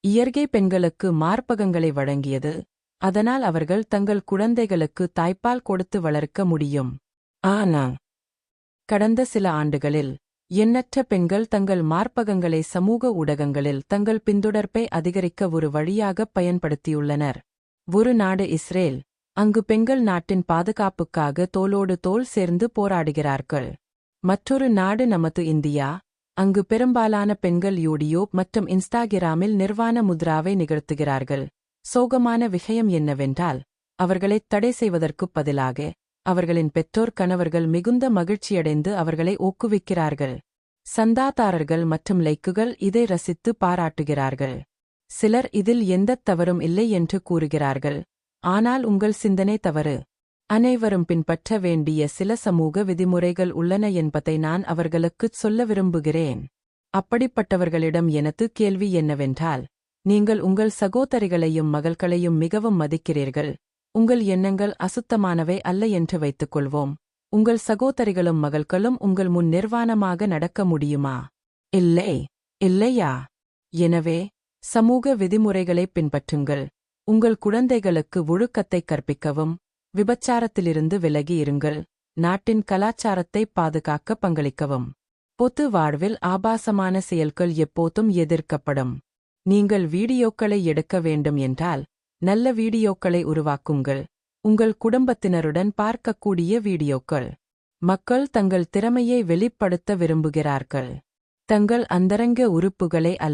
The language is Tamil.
இயற்கை பெண்களுக்கு மார்பகங்களை வழங்கியது, அதனால் அவர்கள் தங்கள் குழந்தைகளுக்கு தாய்ப்பால் கொடுத்து வளர்க்க முடியும். ஆனால் கடந்த சில ஆண்டுகளில் எண்ணற்ற பெண்கள் தங்கள் மார்பகங்களை சமூக ஊடகங்களில் தங்கள் பின்தொடர்பை அதிகரிக்க ஒரு வழியாகப் பயன்படுத்தியுள்ளனர். ஒரு நாடு இஸ்ரேல். அங்கு பெண்கள் நாட்டின் பாதுகாப்புக்காக தோளோடு தோள் சேர்ந்து போராடுகிறார்கள். மற்றொரு நாடு நமது இந்தியா. அங்கு பெரும்பாலான பெண்கள் யூடியூப் மற்றும் இன்ஸ்டாகிராமில் நிர்வாண முத்ராவை நிகழ்த்துகிறார்கள். சோகமான விஷயம் என்னவென்றால், அவர்களைத் தடை செய்வதற்குப் பதிலாக அவர்களின் பெற்றோர் கணவர்கள் மிகுந்த மகிழ்ச்சியடைந்து அவர்களை ஊக்குவிக்கிறார்கள். சந்தாதாரர்கள் மற்றும் லைக்குகள் இதை ரசித்து பாராட்டுகிறார்கள். சிலர் இதில் எந்தத் தவறும் இல்லை என்று கூறுகிறார்கள். ஆனால் உங்கள் சிந்தனை தவறு. அனைவரும் பின்பற்ற வேண்டிய சில சமூக விதிமுறைகள் உள்ளன என்பதை நான் அவர்களுக்குச் சொல்ல விரும்புகிறேன். அப்படிப்பட்டவர்களிடம் எனது கேள்வி என்னவென்றால், நீங்கள் உங்கள் சகோதரிகளையும் மகள்களையும் மிகவும் மதிக்கிறீர்கள். உங்கள் எண்ணங்கள் அசுத்தமானவை அல்ல என்று வைத்துக்கொள்வோம். உங்கள் சகோதரிகளும் மகள்களும் உங்கள் முன் நிர்வாணமாக நடக்க முடியுமா? இல்லை. இல்லையா? எனவே சமூக விதிமுறைகளைப் பின்பற்றுங்கள். உங்கள் குழந்தைகளுக்கு ஒழுக்கத்தைக் கற்பிக்கவும். விபச்சாரத்திலிருந்து விலகி இருங்கள். நாட்டின் கலாச்சாரத்தைப் பாதுகாக்க பங்களிக்கவும். பொது வாழ்வில் ஆபாசமான செயல்கள் எப்போதும் எதிர்க்கப்படும். நீங்கள் வீடியோக்களை எடுக்க வேண்டும் என்றால் நல்ல வீடியோக்களை உருவாக்குங்கள். உங்கள் குடும்பத்தினருடன் பார்க்கக்கூடிய வீடியோக்கள். மக்கள் தங்கள் திறமையை வெளிப்படுத்த விரும்புகிறார்கள், தங்கள் அந்தரங்க உறுப்புகளை அல்ல.